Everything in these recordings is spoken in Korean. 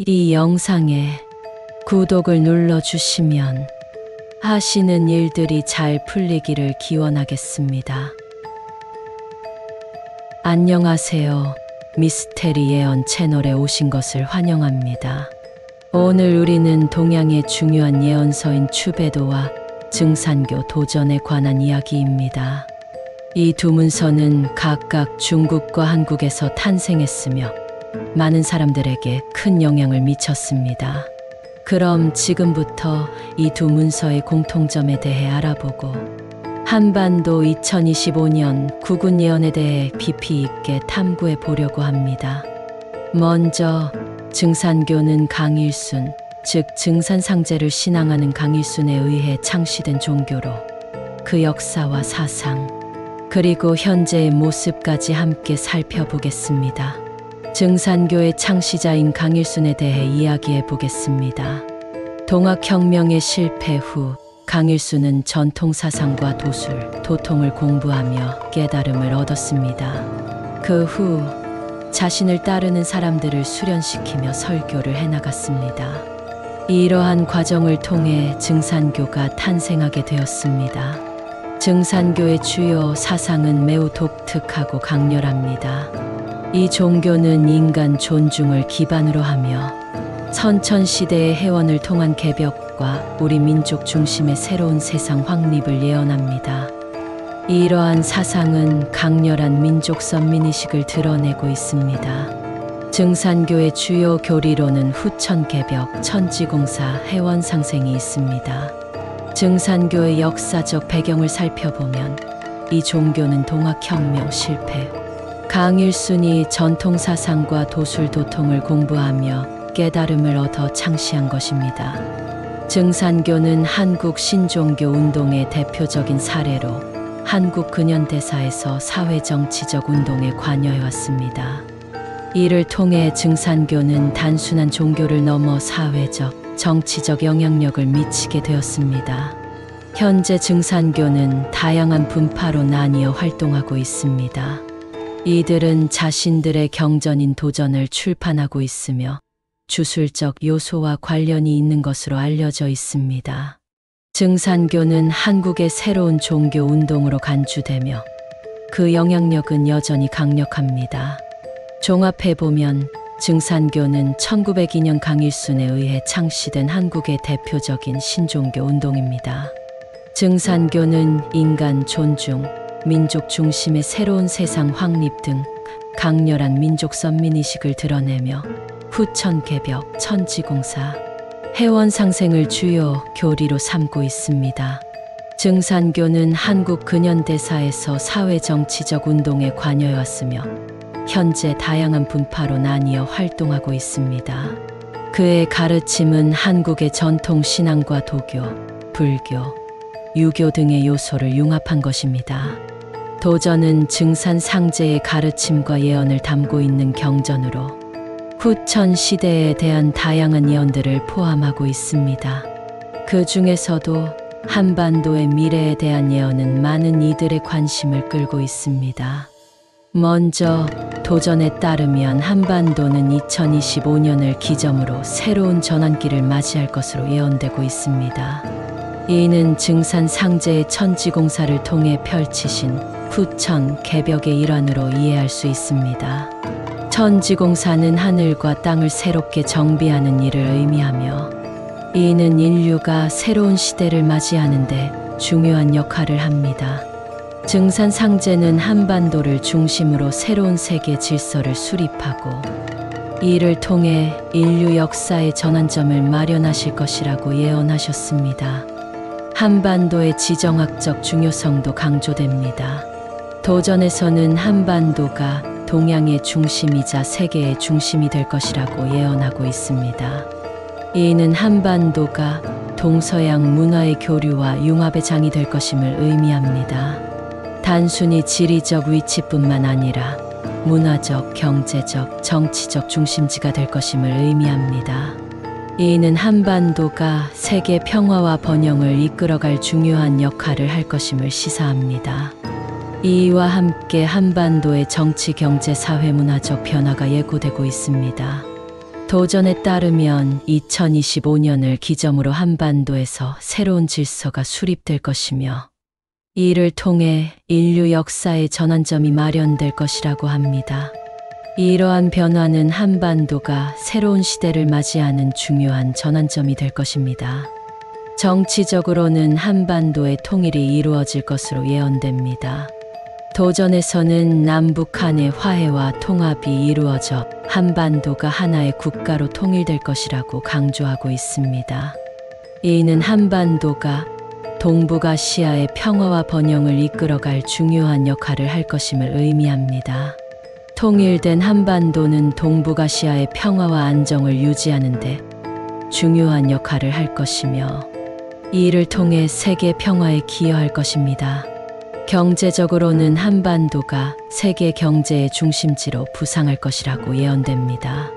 이 영상에 구독을 눌러주시면 하시는 일들이 잘 풀리기를 기원하겠습니다. 안녕하세요. 미스테리 예언 채널에 오신 것을 환영합니다. 오늘 우리는 동양의 중요한 예언서인 추배도와 증산교 도전에 관한 이야기입니다. 이 두 문서는 각각 중국과 한국에서 탄생했으며 많은 사람들에게 큰 영향을 미쳤습니다. 그럼 지금부터 이 두 문서의 공통점에 대해 알아보고 한반도 2025년 국운 예언에 대해 깊이 있게 탐구해 보려고 합니다. 먼저 증산교는 강일순, 즉 증산상제를 신앙하는 강일순에 의해 창시된 종교로 그 역사와 사상, 그리고 현재의 모습까지 함께 살펴보겠습니다. 증산교의 창시자인 강일순에 대해 이야기해 보겠습니다. 동학혁명의 실패 후 강일순은 전통사상과 도술, 도통을 공부하며 깨달음을 얻었습니다. 그 후 자신을 따르는 사람들을 수련시키며 설교를 해나갔습니다. 이러한 과정을 통해 증산교가 탄생하게 되었습니다. 증산교의 주요 사상은 매우 독특하고 강렬합니다. 이 종교는 인간 존중을 기반으로 하며 선천시대의 해원을 통한 개벽과 우리 민족 중심의 새로운 세상 확립을 예언합니다. 이러한 사상은 강렬한 민족 선민의식을 드러내고 있습니다. 증산교의 주요 교리로는 후천개벽, 천지공사, 해원상생이 있습니다. 증산교의 역사적 배경을 살펴보면 이 종교는 동학혁명 실패, 강일순이 전통사상과 도술도통을 공부하며 깨달음을 얻어 창시한 것입니다. 증산교는 한국 신종교 운동의 대표적인 사례로 한국 근현대사에서 사회정치적 운동에 관여해왔습니다. 이를 통해 증산교는 단순한 종교를 넘어 사회적, 정치적 영향력을 미치게 되었습니다. 현재 증산교는 다양한 분파로 나뉘어 활동하고 있습니다. 이들은 자신들의 경전인 도전을 출판하고 있으며 주술적 요소와 관련이 있는 것으로 알려져 있습니다. 증산교는 한국의 새로운 종교 운동으로 간주되며 그 영향력은 여전히 강력합니다. 종합해보면 증산교는 1902년 강일순에 의해 창시된 한국의 대표적인 신종교 운동입니다. 증산교는 인간 존중, 민족 중심의 새로운 세상 확립 등 강렬한 민족 선민의식을 드러내며 후천개벽, 천지공사, 해원상생을 주요 교리로 삼고 있습니다. 증산교는 한국 근현대사에서 사회정치적 운동에 관여해왔으며 현재 다양한 분파로 나뉘어 활동하고 있습니다. 그의 가르침은 한국의 전통 신앙과 도교, 불교, 유교 등의 요소를 융합한 것입니다. 도전은 증산상제의 가르침과 예언을 담고 있는 경전으로 후천 시대에 대한 다양한 예언들을 포함하고 있습니다. 그 중에서도 한반도의 미래에 대한 예언은 많은 이들의 관심을 끌고 있습니다. 먼저 도전에 따르면 한반도는 2025년을 기점으로 새로운 전환기를 맞이할 것으로 예언되고 있습니다. 이는 증산상제의 천지공사를 통해 펼치신 후천 개벽의 일환으로 이해할 수 있습니다. 천지공사는 하늘과 땅을 새롭게 정비하는 일을 의미하며 이는 인류가 새로운 시대를 맞이하는 데 중요한 역할을 합니다. 증산상제는 한반도를 중심으로 새로운 세계 질서를 수립하고 이를 통해 인류 역사의 전환점을 마련하실 것이라고 예언하셨습니다. 한반도의 지정학적 중요성도 강조됩니다. 도전에서는 한반도가 동양의 중심이자 세계의 중심이 될 것이라고 예언하고 있습니다. 이는 한반도가 동서양 문화의 교류와 융합의 장이 될 것임을 의미합니다. 단순히 지리적 위치뿐만 아니라 문화적, 경제적, 정치적 중심지가 될 것임을 의미합니다. 이는 한반도가 세계 평화와 번영을 이끌어갈 중요한 역할을 할 것임을 시사합니다. 이와 함께 한반도의 정치, 경제, 사회, 문화적 변화가 예고되고 있습니다. 도전에 따르면 2025년을 기점으로 한반도에서 새로운 질서가 수립될 것이며 이를 통해 인류 역사의 전환점이 마련될 것이라고 합니다. 이러한 변화는 한반도가 새로운 시대를 맞이하는 중요한 전환점이 될 것입니다. 정치적으로는 한반도의 통일이 이루어질 것으로 예언됩니다. 도전에서는 남북 간의 화해와 통합이 이루어져 한반도가 하나의 국가로 통일될 것이라고 강조하고 있습니다. 이는 한반도가 동북아시아의 평화와 번영을 이끌어갈 중요한 역할을 할 것임을 의미합니다. 통일된 한반도는 동북아시아의 평화와 안정을 유지하는 데 중요한 역할을 할 것이며 이를 통해 세계 평화에 기여할 것입니다. 경제적으로는 한반도가 세계 경제의 중심지로 부상할 것이라고 예언됩니다.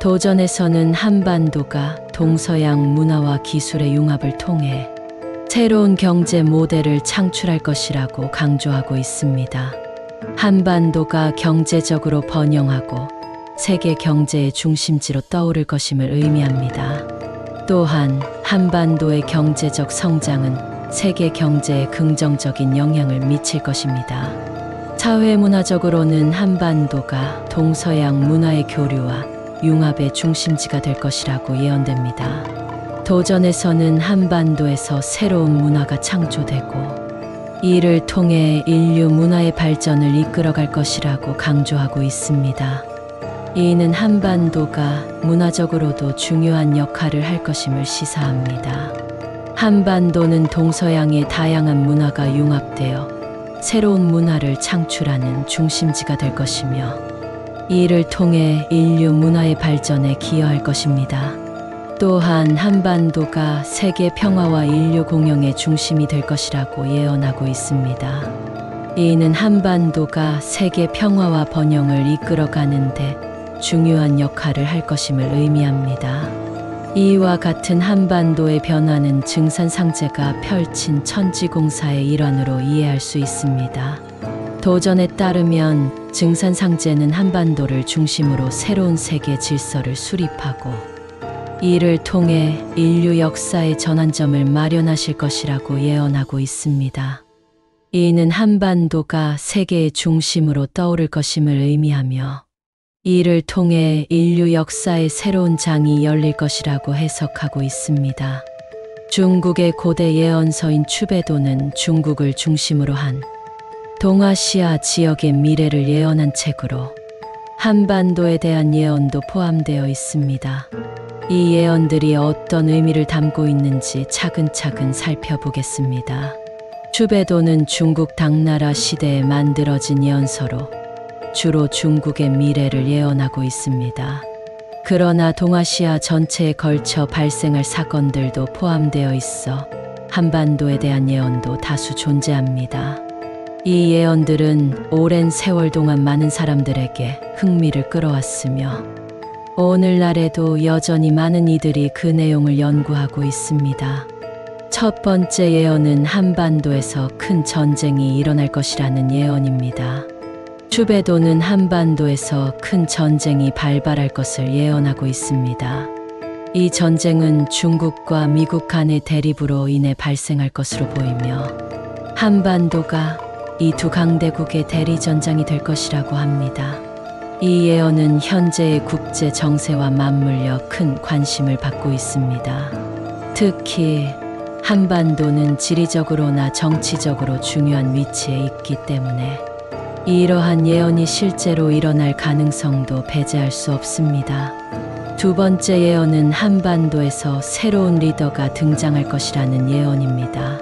도전에서는 한반도가 동서양 문화와 기술의 융합을 통해 새로운 경제 모델을 창출할 것이라고 강조하고 있습니다. 한반도가 경제적으로 번영하고 세계 경제의 중심지로 떠오를 것임을 의미합니다. 또한 한반도의 경제적 성장은 세계 경제에 긍정적인 영향을 미칠 것입니다. 사회문화적으로는 한반도가 동서양 문화의 교류와 융합의 중심지가 될 것이라고 예언됩니다. 도전에서는 한반도에서 새로운 문화가 창조되고 이를 통해 인류 문화의 발전을 이끌어갈 것이라고 강조하고 있습니다. 이는 한반도가 문화적으로도 중요한 역할을 할 것임을 시사합니다. 한반도는 동서양의 다양한 문화가 융합되어 새로운 문화를 창출하는 중심지가 될 것이며 이를 통해 인류 문화의 발전에 기여할 것입니다. 또한 한반도가 세계 평화와 인류 공영의 중심이 될 것이라고 예언하고 있습니다. 이는 한반도가 세계 평화와 번영을 이끌어가는 데 중요한 역할을 할 것임을 의미합니다. 이와 같은 한반도의 변화는 증산상제가 펼친 천지공사의 일환으로 이해할 수 있습니다. 도전에 따르면 증산상제는 한반도를 중심으로 새로운 세계 질서를 수립하고 이를 통해 인류 역사의 전환점을 마련하실 것이라고 예언하고 있습니다. 이는 한반도가 세계의 중심으로 떠오를 것임을 의미하며 이를 통해 인류 역사의 새로운 장이 열릴 것이라고 해석하고 있습니다. 중국의 고대 예언서인 추배도는 중국을 중심으로 한 동아시아 지역의 미래를 예언한 책으로 한반도에 대한 예언도 포함되어 있습니다. 이 예언들이 어떤 의미를 담고 있는지 차근차근 살펴보겠습니다. 추배도는 중국 당나라 시대에 만들어진 예언서로 주로 중국의 미래를 예언하고 있습니다. 그러나 동아시아 전체에 걸쳐 발생할 사건들도 포함되어 있어 한반도에 대한 예언도 다수 존재합니다. 이 예언들은 오랜 세월 동안 많은 사람들에게 흥미를 끌어왔으며 오늘날에도 여전히 많은 이들이 그 내용을 연구하고 있습니다. 첫 번째 예언은 한반도에서 큰 전쟁이 일어날 것이라는 예언입니다. 추배도는 한반도에서 큰 전쟁이 발발할 것을 예언하고 있습니다. 이 전쟁은 중국과 미국 간의 대립으로 인해 발생할 것으로 보이며 한반도가 이 두 강대국의 대리전장이 될 것이라고 합니다. 이 예언은 현재의 국제 정세와 맞물려 큰 관심을 받고 있습니다. 특히 한반도는 지리적으로나 정치적으로 중요한 위치에 있기 때문에 이러한 예언이 실제로 일어날 가능성도 배제할 수 없습니다. 두 번째 예언은 한반도에서 새로운 리더가 등장할 것이라는 예언입니다.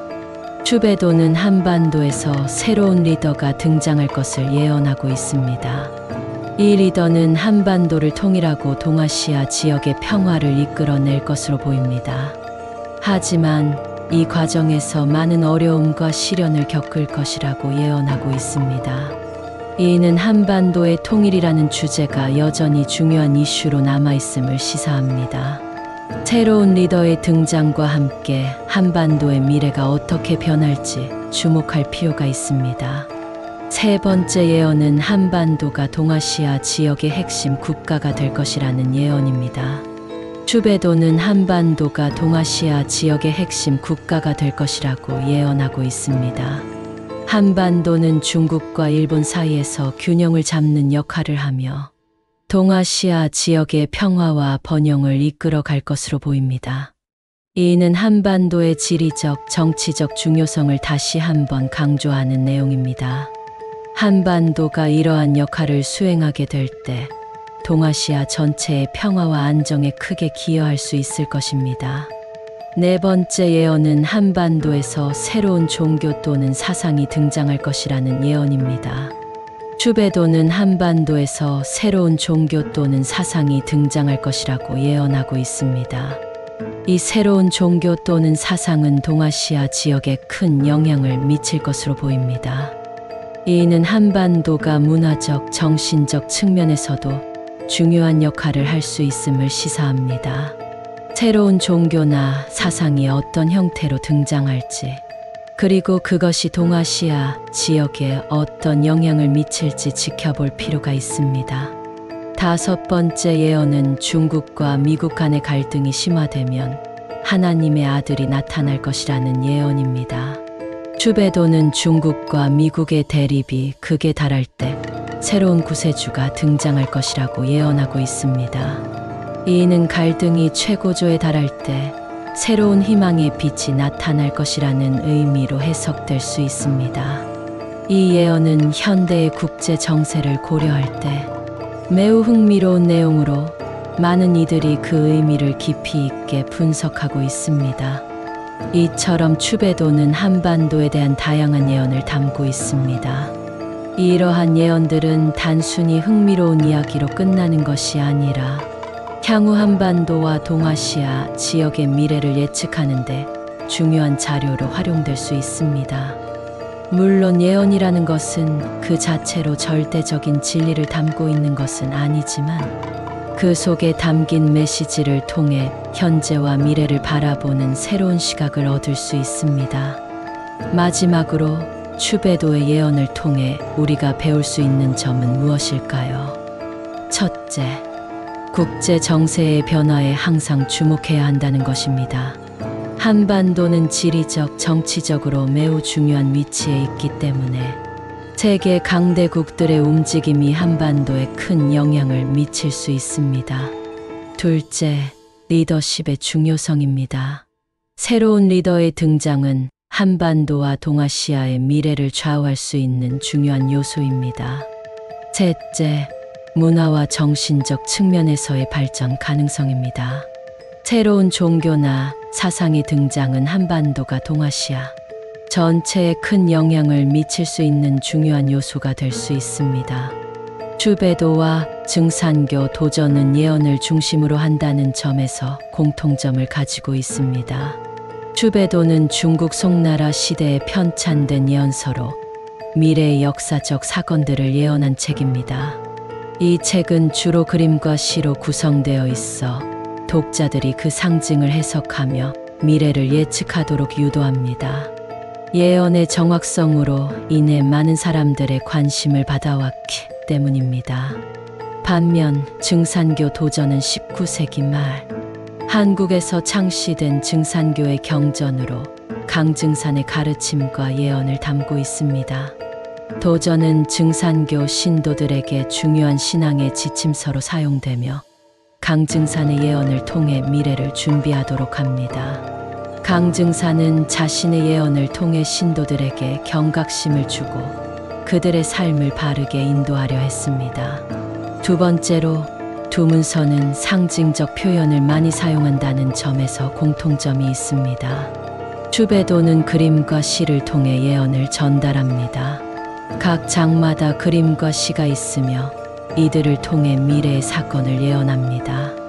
추배도는 한반도에서 새로운 리더가 등장할 것을 예언하고 있습니다. 이 리더는 한반도를 통일하고 동아시아 지역의 평화를 이끌어낼 것으로 보입니다. 하지만 이 과정에서 많은 어려움과 시련을 겪을 것이라고 예언하고 있습니다. 이는 한반도의 통일이라는 주제가 여전히 중요한 이슈로 남아있음을 시사합니다. 새로운 리더의 등장과 함께 한반도의 미래가 어떻게 변할지 주목할 필요가 있습니다. 세 번째 예언은 한반도가 동아시아 지역의 핵심 국가가 될 것이라는 예언입니다. 추베도는 한반도가 동아시아 지역의 핵심 국가가 될 것이라고 예언하고 있습니다. 한반도는 중국과 일본 사이에서 균형을 잡는 역할을 하며 동아시아 지역의 평화와 번영을 이끌어 갈 것으로 보입니다. 이는 한반도의 지리적, 정치적 중요성을 다시 한번 강조하는 내용입니다. 한반도가 이러한 역할을 수행하게 될 때 동아시아 전체의 평화와 안정에 크게 기여할 수 있을 것입니다. 네 번째 예언은 한반도에서 새로운 종교 또는 사상이 등장할 것이라는 예언입니다. 추베도는 한반도에서 새로운 종교 또는 사상이 등장할 것이라고 예언하고 있습니다. 이 새로운 종교 또는 사상은 동아시아 지역에 큰 영향을 미칠 것으로 보입니다. 이는 한반도가 문화적, 정신적 측면에서도 중요한 역할을 할 수 있음을 시사합니다. 새로운 종교나 사상이 어떤 형태로 등장할지, 그리고 그것이 동아시아 지역에 어떤 영향을 미칠지 지켜볼 필요가 있습니다. 다섯 번째 예언은 중국과 미국 간의 갈등이 심화되면 하나님의 아들이 나타날 것이라는 예언입니다. 추베도는 중국과 미국의 대립이 극에 달할 때 새로운 구세주가 등장할 것이라고 예언하고 있습니다. 이는 갈등이 최고조에 달할 때 새로운 희망의 빛이 나타날 것이라는 의미로 해석될 수 있습니다. 이 예언은 현대의 국제 정세를 고려할 때 매우 흥미로운 내용으로 많은 이들이 그 의미를 깊이 있게 분석하고 있습니다. 이처럼 추베도는 한반도에 대한 다양한 예언을 담고 있습니다. 이러한 예언들은 단순히 흥미로운 이야기로 끝나는 것이 아니라 향후 한반도와 동아시아 지역의 미래를 예측하는 데 중요한 자료로 활용될 수 있습니다. 물론 예언이라는 것은 그 자체로 절대적인 진리를 담고 있는 것은 아니지만 그 속에 담긴 메시지를 통해 현재와 미래를 바라보는 새로운 시각을 얻을 수 있습니다. 마지막으로 추베도의 예언을 통해 우리가 배울 수 있는 점은 무엇일까요? 첫째, 국제 정세의 변화에 항상 주목해야 한다는 것입니다. 한반도는 지리적, 정치적으로 매우 중요한 위치에 있기 때문에 세계 강대국들의 움직임이 한반도에 큰 영향을 미칠 수 있습니다. 둘째, 리더십의 중요성입니다. 새로운 리더의 등장은 한반도와 동아시아의 미래를 좌우할 수 있는 중요한 요소입니다. 셋째, 문화와 정신적 측면에서의 발전 가능성입니다. 새로운 종교나 사상의 등장은 한반도가 동아시아 전체에 큰 영향을 미칠 수 있는 중요한 요소가 될 수 있습니다. 추베도와 증산교 도전은 예언을 중심으로 한다는 점에서 공통점을 가지고 있습니다. 추베도는 중국 송나라 시대에 편찬된 예언서로 미래의 역사적 사건들을 예언한 책입니다. 이 책은 주로 그림과 시로 구성되어 있어 독자들이 그 상징을 해석하며 미래를 예측하도록 유도합니다. 예언의 정확성으로 인해 많은 사람들의 관심을 받아왔기 때문입니다. 반면 증산교 도전은 19세기 말 한국에서 창시된 증산교의 경전으로 강증산의 가르침과 예언을 담고 있습니다. 도전은 증산교 신도들에게 중요한 신앙의 지침서로 사용되며 강증산의 예언을 통해 미래를 준비하도록 합니다. 강증산은 자신의 예언을 통해 신도들에게 경각심을 주고 그들의 삶을 바르게 인도하려 했습니다. 두 번째로 두 문서는 상징적 표현을 많이 사용한다는 점에서 공통점이 있습니다. 추베도는 그림과 시를 통해 예언을 전달합니다. 각 장마다 그림과 시가 있으며 이들을 통해 미래의 사건을 예언합니다.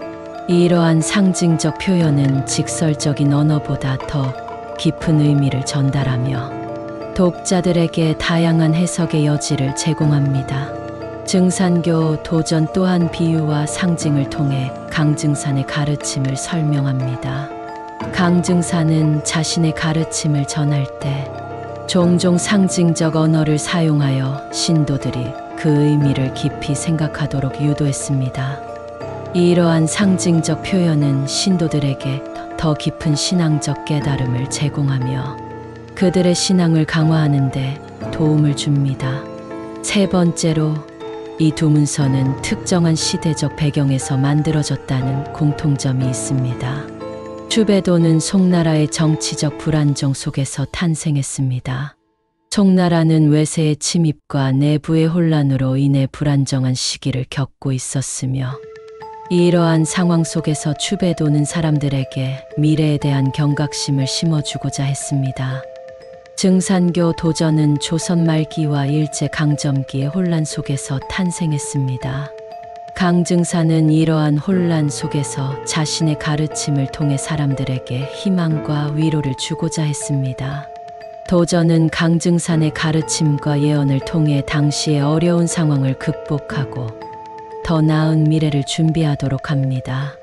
이러한 상징적 표현은 직설적인 언어보다 더 깊은 의미를 전달하며 독자들에게 다양한 해석의 여지를 제공합니다. 증산교 도전 또한 비유와 상징을 통해 강증산의 가르침을 설명합니다. 강증산은 자신의 가르침을 전할 때 종종 상징적 언어를 사용하여 신도들이 그 의미를 깊이 생각하도록 유도했습니다. 이러한 상징적 표현은 신도들에게 더 깊은 신앙적 깨달음을 제공하며 그들의 신앙을 강화하는 데 도움을 줍니다. 세 번째로, 이 두 문서는 특정한 시대적 배경에서 만들어졌다는 공통점이 있습니다. 슈베도는 송나라의 정치적 불안정 속에서 탄생했습니다. 송나라는 외세의 침입과 내부의 혼란으로 인해 불안정한 시기를 겪고 있었으며 이러한 상황 속에서 슈베도는 사람들에게 미래에 대한 경각심을 심어주고자 했습니다. 증산교 도전은 조선 말기와 일제강점기의 혼란 속에서 탄생했습니다. 강증사는 이러한 혼란 속에서 자신의 가르침을 통해 사람들에게 희망과 위로를 주고자 했습니다. 도전은 강증산의 가르침과 예언을 통해 당시의 어려운 상황을 극복하고 더 나은 미래를 준비하도록 합니다.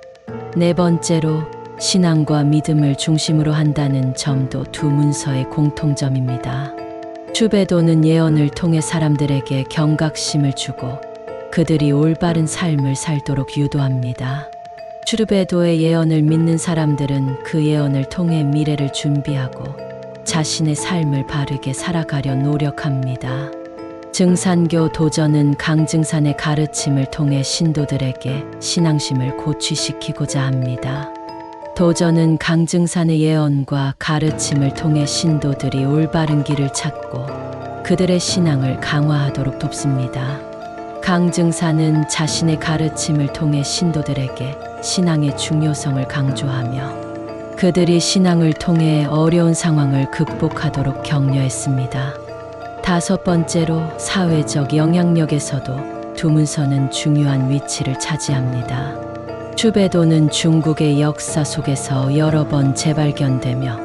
네 번째로, 신앙과 믿음을 중심으로 한다는 점도 두 문서의 공통점입니다. 슈베도는 예언을 통해 사람들에게 경각심을 주고 그들이 올바른 삶을 살도록 유도합니다. 슈베도의 예언을 믿는 사람들은 그 예언을 통해 미래를 준비하고 자신의 삶을 바르게 살아가려 노력합니다. 증산교 도전은 강증산의 가르침을 통해 신도들에게 신앙심을 고취시키고자 합니다. 도전은 강증산의 예언과 가르침을 통해 신도들이 올바른 길을 찾고 그들의 신앙을 강화하도록 돕습니다. 강증산은 자신의 가르침을 통해 신도들에게 신앙의 중요성을 강조하며 그들이 신앙을 통해 어려운 상황을 극복하도록 격려했습니다. 다섯 번째로, 사회적 영향력에서도 두 문서는 중요한 위치를 차지합니다. 슈베도는 중국의 역사 속에서 여러 번 재발견되며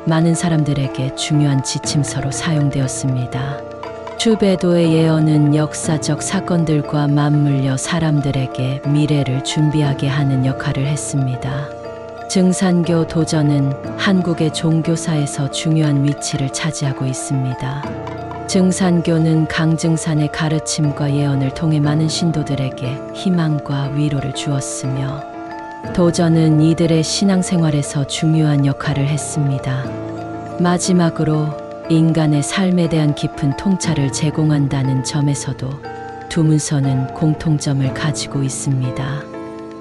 많은 사람들에게 중요한 지침서로 사용되었습니다. 슈베도의 예언은 역사적 사건들과 맞물려 사람들에게 미래를 준비하게 하는 역할을 했습니다. 증산교 도전은 한국의 종교사에서 중요한 위치를 차지하고 있습니다. 증산교는 강증산의 가르침과 예언을 통해 많은 신도들에게 희망과 위로를 주었으며 도전은 이들의 신앙생활에서 중요한 역할을 했습니다. 마지막으로, 인간의 삶에 대한 깊은 통찰을 제공한다는 점에서도 두 문서는 공통점을 가지고 있습니다.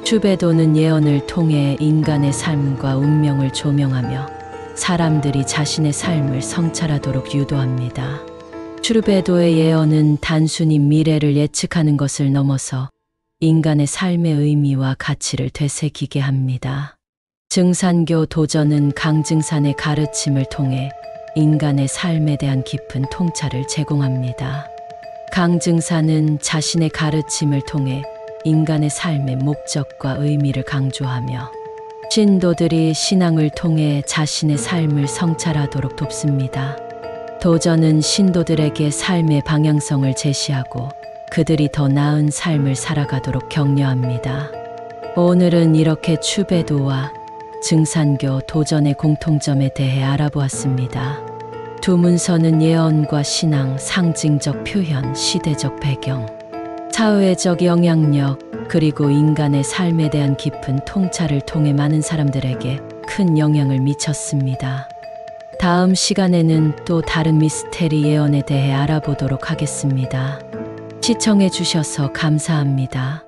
슈베도는 예언을 통해 인간의 삶과 운명을 조명하며 사람들이 자신의 삶을 성찰하도록 유도합니다. 슈베도의 예언은 단순히 미래를 예측하는 것을 넘어서 인간의 삶의 의미와 가치를 되새기게 합니다. 증산교 도전은 강증산의 가르침을 통해 인간의 삶에 대한 깊은 통찰을 제공합니다. 강증산은 자신의 가르침을 통해 인간의 삶의 목적과 의미를 강조하며 신도들이 신앙을 통해 자신의 삶을 성찰하도록 돕습니다. 도전은 신도들에게 삶의 방향성을 제시하고 그들이 더 나은 삶을 살아가도록 격려합니다. 오늘은 이렇게 슈베도와 증산교 도전의 공통점에 대해 알아보았습니다. 두 문서는 예언과 신앙, 상징적 표현, 시대적 배경, 사회적 영향력, 그리고 인간의 삶에 대한 깊은 통찰을 통해 많은 사람들에게 큰 영향을 미쳤습니다. 다음 시간에는 또 다른 미스테리 예언에 대해 알아보도록 하겠습니다. 시청해 주셔서 감사합니다.